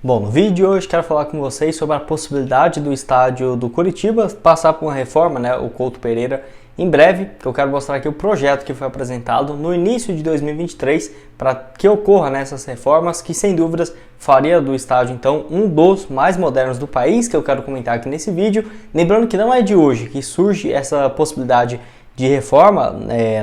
Bom, no vídeo de hoje quero falar com vocês sobre a possibilidade do estádio do Curitiba passar por uma reforma, o Couto Pereira, em breve, que eu quero mostrar aqui o projeto que foi apresentado no início de 2023 para que ocorra essas reformas, que sem dúvidas faria do estádio então um dos mais modernos do país, que eu quero comentar aqui nesse vídeo. Lembrando que não é de hoje que surge essa possibilidade de reforma,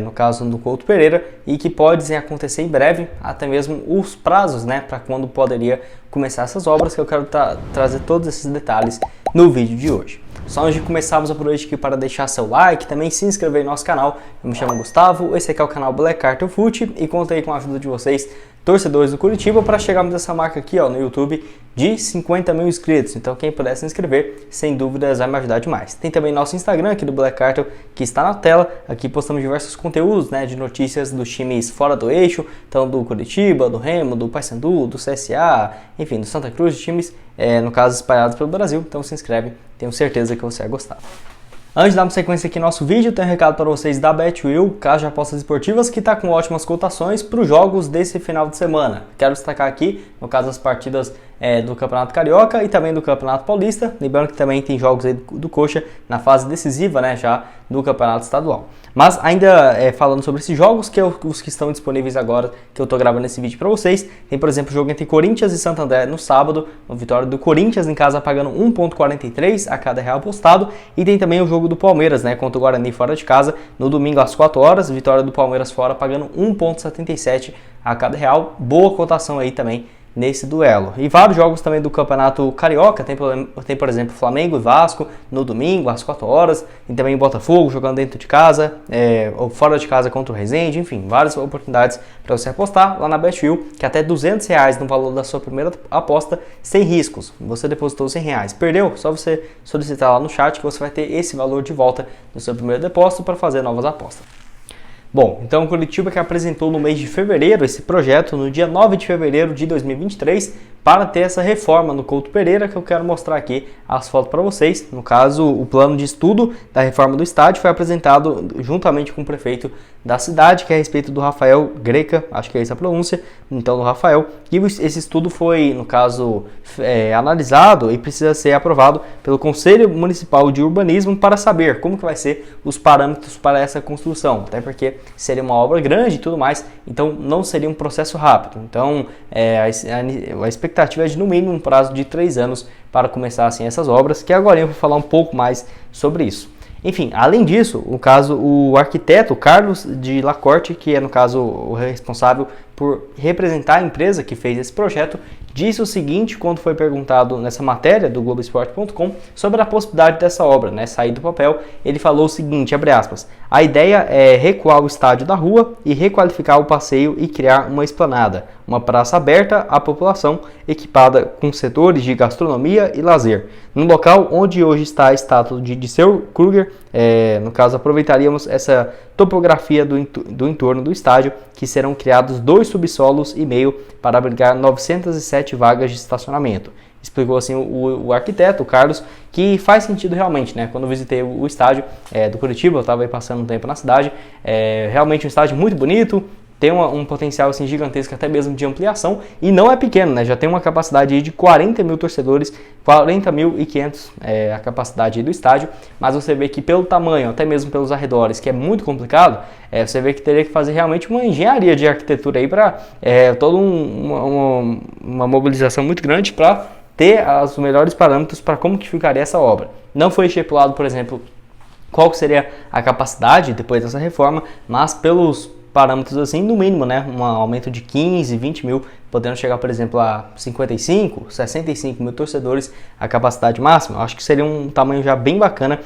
no caso do Couto Pereira, e que pode acontecer em breve, até mesmo os prazos para quando poderia começar essas obras, que eu quero trazer todos esses detalhes no vídeo de hoje. Só antes de começarmos, aproveite aqui para deixar seu like, também se inscrever no nosso canal. Eu me chamo Gustavo, esse aqui é o canal Black Cartel Foot e conto aí com a ajuda de vocês, torcedores do Curitiba, para chegarmos nessa marca aqui no YouTube de 50 mil inscritos. Então quem puder se inscrever, sem dúvidas vai me ajudar demais. Tem também nosso Instagram aqui do Black Cartel, que está na tela. Aqui postamos diversos conteúdos de notícias dos times fora do eixo, então do Curitiba, do Remo, do Paysandu, do CSA, enfim, do Santa Cruz, de times, no caso, espalhados pelo Brasil. Então se inscreve, tenho certeza que você vai gostar. Antes de darmos sequência aqui no nosso vídeo, tenho um recado para vocês da Betwil, Casa de Apostas Esportivas, que está com ótimas cotações para os jogos desse final de semana. Quero destacar aqui, no caso, as partidas do Campeonato Carioca e também do Campeonato Paulista. Lembrando que também tem jogos aí do Coxa na fase decisiva, já do Campeonato Estadual. Mas ainda falando sobre esses jogos, que é os que estão disponíveis agora, que eu estou gravando esse vídeo para vocês. Tem, por exemplo, o jogo entre Corinthians e Santo André no sábado, uma vitória do Corinthians em casa pagando 1,43 a cada real apostado. E tem também o jogo do Palmeiras, contra o Guarani fora de casa, no domingo às 4 horas, vitória do Palmeiras fora pagando 1,77 a cada real. Boa cotação aí também nesse duelo. E vários jogos também do Campeonato Carioca, tem por exemplo Flamengo e Vasco no domingo às 4 horas, e também Botafogo jogando dentro de casa, ou fora de casa contra o Resende, enfim, várias oportunidades para você apostar lá na Betwil, que até R$200 no valor da sua primeira aposta, sem riscos. Você depositou R$100, perdeu? Só você solicitar lá no chat que você vai ter esse valor de volta no seu primeiro depósito para fazer novas apostas. Bom, então o Curitiba que apresentou no mês de fevereiro esse projeto, no dia 9 de fevereiro de 2023, para ter essa reforma no Couto Pereira, que eu quero mostrar aqui as fotos para vocês. No caso, o plano de estudo da reforma do estádio foi apresentado juntamente com o prefeito da cidade, que é a respeito do Rafael Greca, acho que é essa a pronúncia, então do Rafael, e esse estudo foi, no caso, analisado e precisa ser aprovado pelo Conselho Municipal de Urbanismo para saber como que vai ser os parâmetros para essa construção, até porque seria uma obra grande e tudo mais, então não seria um processo rápido. Então a expectativa é de no mínimo um prazo de 3 anos para começar assim essas obras, que agora eu vou falar um pouco mais sobre isso. Enfim, além disso, o arquiteto Carlos de Lacorte, que é no caso o responsável por representar a empresa que fez esse projeto, disse o seguinte quando foi perguntado nessa matéria do Globoesporte.com sobre a possibilidade dessa obra, sair do papel. Ele falou o seguinte, abre aspas, a ideia é recuar o estádio da rua e requalificar o passeio e criar uma esplanada, uma praça aberta à população, equipada com setores de gastronomia e lazer. No local onde hoje está a estátua de Dirceu Kruger, no caso aproveitaríamos essa topografia do entorno do estádio, que serão criados 2 subsolos e meio para abrigar 907 vagas de estacionamento. Explicou assim o arquiteto, o Carlos, que faz sentido realmente, Quando eu visitei o estádio do Curitiba, eu estava aí passando um tempo na cidade, realmente um estádio muito bonito, tem um potencial assim, gigantesco até mesmo de ampliação, e não é pequeno, já tem uma capacidade aí de 40 mil torcedores, 40.500 a capacidade do estádio, mas você vê que pelo tamanho, até mesmo pelos arredores, que é muito complicado, você vê que teria que fazer realmente uma engenharia de arquitetura aí para toda uma mobilização muito grande para ter os melhores parâmetros para como que ficaria essa obra. Não foi estipulado, por exemplo, qual que seria a capacidade depois dessa reforma, mas pelos parâmetros assim, no mínimo, um aumento de 15, 20 mil, podendo chegar, por exemplo, a 55, 65 mil torcedores, a capacidade máxima. Eu acho que seria um tamanho já bem bacana,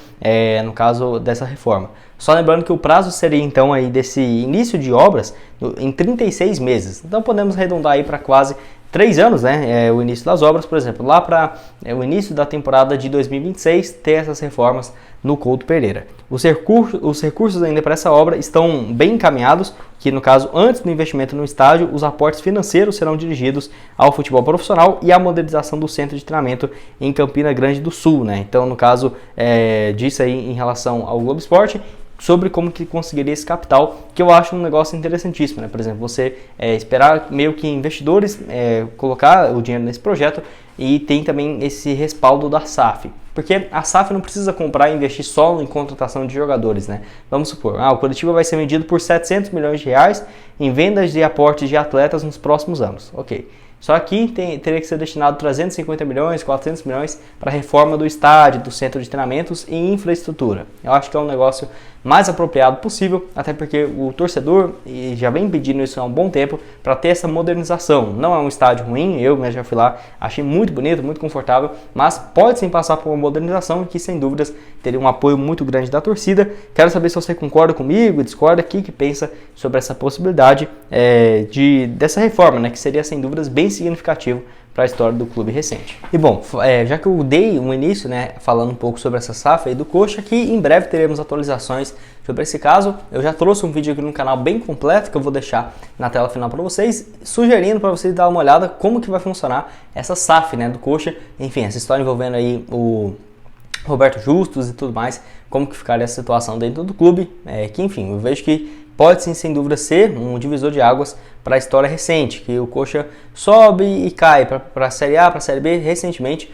no caso dessa reforma. Só lembrando que o prazo seria, então, aí desse início de obras em 36 meses. Então, podemos arredondar aí para quase 3 anos, o início das obras, por exemplo, lá para o início da temporada de 2026, ter essas reformas no Couto Pereira. Os recursos ainda para essa obra estão bem encaminhados, que no caso, antes do investimento no estádio, os aportes financeiros serão dirigidos ao futebol profissional e à modernização do centro de treinamento em Campina Grande do Sul, Então, no caso disso aí em relação ao Globo Esporte, sobre como que conseguiria esse capital, que eu acho um negócio interessantíssimo, né? Por exemplo, você esperar meio que investidores colocar o dinheiro nesse projeto e tem também esse respaldo da SAF. Porque a SAF não precisa comprar e investir só em contratação de jogadores, né? Vamos supor, o Coritiba vai ser vendido por 700 milhões de reais em vendas de aportes de atletas nos próximos anos. Ok. Só que teria que ser destinado 350 milhões, 400 milhões para a reforma do estádio, do centro de treinamentos e infraestrutura. Eu acho que é um negócio mais apropriado possível, até porque o torcedor já vem pedindo isso há um bom tempo para ter essa modernização. Não é um estádio ruim, eu mesmo já fui lá, achei muito bonito, muito confortável, mas pode sim passar por uma modernização que sem dúvidas teria um apoio muito grande da torcida. Quero saber se você concorda comigo, discorda, o que pensa sobre essa possibilidade dessa reforma, né, que seria sem dúvidas bem significativo para a história do clube recente. E bom, já que eu dei um início, né, falando um pouco sobre essa SAF aí do Coxa, que em breve teremos atualizações sobre esse caso. Eu já trouxe um vídeo aqui no canal bem completo que eu vou deixar na tela final para vocês, sugerindo para vocês dar uma olhada como que vai funcionar essa SAF, né, do Coxa. Enfim, essa história envolvendo aí o Roberto Justus e tudo mais, como que ficaria essa situação dentro do clube, que enfim, eu vejo que pode sim, sem dúvida, ser um divisor de águas para a história recente, que o Coxa sobe e cai para a Série A, para a Série B recentemente,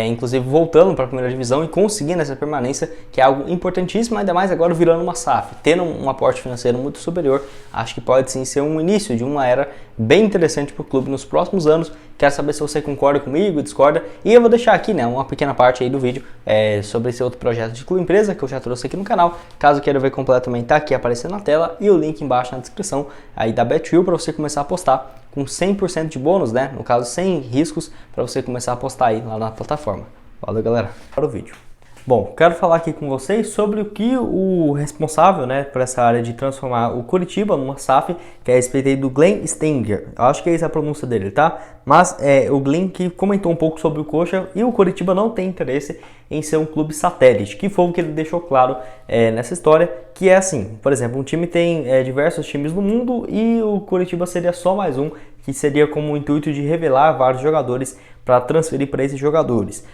inclusive voltando para a primeira divisão e conseguindo essa permanência, que é algo importantíssimo, ainda mais agora virando uma SAF, tendo um aporte financeiro muito superior. Acho que pode sim ser um início de uma era bem interessante para o clube nos próximos anos. Quero saber se você concorda comigo, discorda, e eu vou deixar aqui, né, uma pequena parte aí do vídeo sobre esse outro projeto de clube empresa que eu já trouxe aqui no canal. Caso queira ver completo, também tá aqui aparecendo na tela e o link embaixo na descrição aí da BetWill para você começar a apostar com 100% de bônus, né, no caso sem riscos, para você começar a apostar aí lá na plataforma. Valeu, galera, para o vídeo. Bom, quero falar aqui com vocês sobre o que o responsável, né, por essa área de transformar o Coritiba numa SAF, que é a respeito aí do Glenn Stenger. Eu acho que é essa a pronúncia dele, tá? Mas o Glenn que comentou um pouco sobre o Coxa e o Coritiba não tem interesse em ser um clube satélite, que foi o que ele deixou claro nessa história, que é assim, por exemplo, um time tem diversos times no mundo e o Coritiba seria só mais um, que seria como o intuito de revelar vários jogadores para transferir para esses jogadores,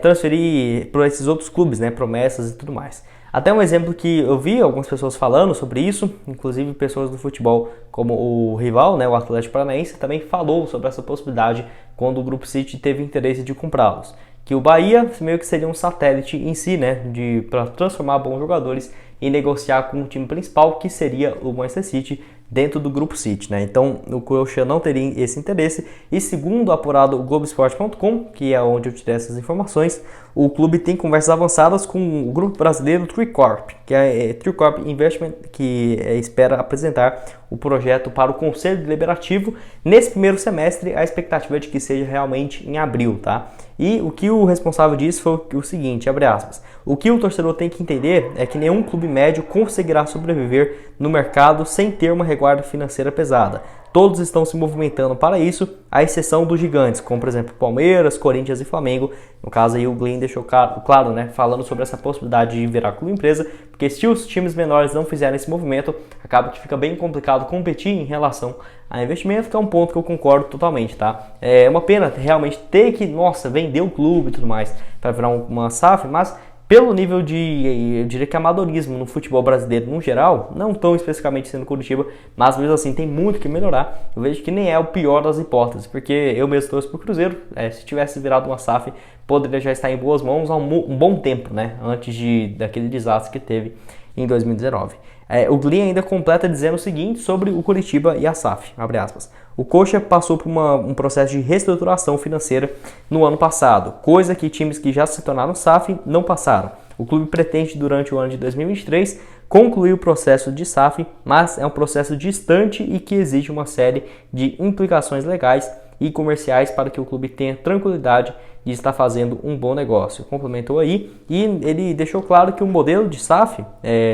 transferir para esses outros clubes, né, promessas e tudo mais. Até um exemplo que eu vi algumas pessoas falando sobre isso, inclusive pessoas do futebol como o rival, né, o Atlético Paranaense, também falou sobre essa possibilidade quando o Grupo City teve interesse de comprá-los. Que o Bahia meio que seria um satélite em si, né, para transformar bons jogadores e negociar com o time principal, que seria o Manchester City, dentro do Grupo City, né? Então o Coxa não teria esse interesse, e segundo o apurado o Globoesporte.com, que é onde eu tirei essas informações, o clube tem conversas avançadas com o grupo brasileiro Tricorp, que é Tricorp Investment, que espera apresentar o projeto para o Conselho Deliberativo nesse primeiro semestre. A expectativa é de que seja realmente em abril, tá? E o que o responsável disse foi o seguinte, abre aspas, o que o torcedor tem que entender é que nenhum clube médio conseguirá sobreviver no mercado sem ter uma retaguarda financeira pesada. Todos estão se movimentando para isso, à exceção dos gigantes, como por exemplo Palmeiras, Corinthians e Flamengo. No caso aí o Glenn deixou claro, né, falando sobre essa possibilidade de virar clube empresa, porque se os times menores não fizerem esse movimento, acaba que fica bem complicado competir em relação a investimento, que é um ponto que eu concordo totalmente, tá? É uma pena realmente ter que, vender o clube e tudo mais para virar uma SAF, mas pelo nível de, eu diria que amadorismo no futebol brasileiro no geral, não tão especificamente sendo Coritiba, mas mesmo assim tem muito que melhorar. Eu vejo que nem é o pior das hipóteses, porque eu mesmo torço pro Cruzeiro, se tivesse virado uma SAF, poderia já estar em boas mãos há um bom tempo, né? Antes daquele desastre que teve em 2019. O Glenn ainda completa dizendo o seguinte sobre o Coritiba e a SAF, abre aspas. O Coxa passou por um processo de reestruturação financeira no ano passado, coisa que times que já se tornaram SAF não passaram. O clube pretende, durante o ano de 2023, concluir o processo de SAF, mas é um processo distante e que exige uma série de implicações legais e comerciais para que o clube tenha tranquilidade de estar fazendo um bom negócio. Complementou aí e ele deixou claro que o modelo de SAF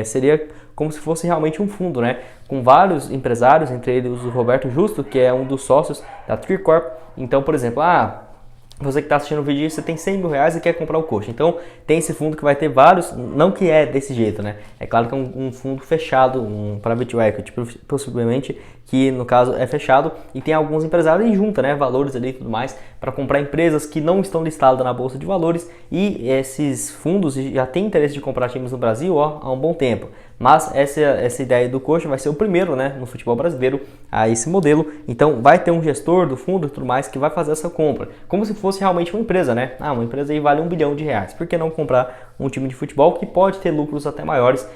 seria como se fosse realmente um fundo, né? Com vários empresários, entre eles o Roberto Justo, que é um dos sócios da Tricorp. Então, por exemplo, você que está assistindo o vídeo, você tem 100 mil reais e quer comprar o Coxa. Então, tem esse fundo que vai ter vários, não que é desse jeito, né? É claro que é um fundo fechado, um private equity, possivelmente, que no caso é fechado, e tem alguns empresários em junta, né, valores ali e tudo mais, para comprar empresas que não estão listadas na Bolsa de Valores, e esses fundos já têm interesse de comprar times no Brasil há um bom tempo. Mas essa ideia do Coxa vai ser o primeiro, né, no futebol brasileiro a esse modelo. Então vai ter um gestor do fundo e tudo mais que vai fazer essa compra, como se fosse realmente uma empresa, né? Uma empresa aí vale R$1 bilhão. Por que não comprar um time de futebol que pode ter lucros até maiores,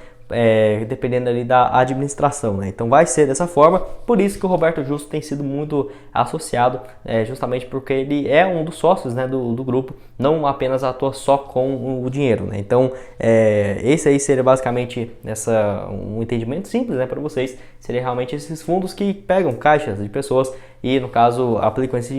dependendo ali da administração, né? Então vai ser dessa forma, por isso que o Roberto Justo tem sido muito associado, justamente porque ele é um dos sócios, né, do grupo, não apenas atua só com o dinheiro, né? Então esse aí seria basicamente um entendimento simples, né, para vocês, seria realmente esses fundos que pegam caixas de pessoas e no caso aplicam esse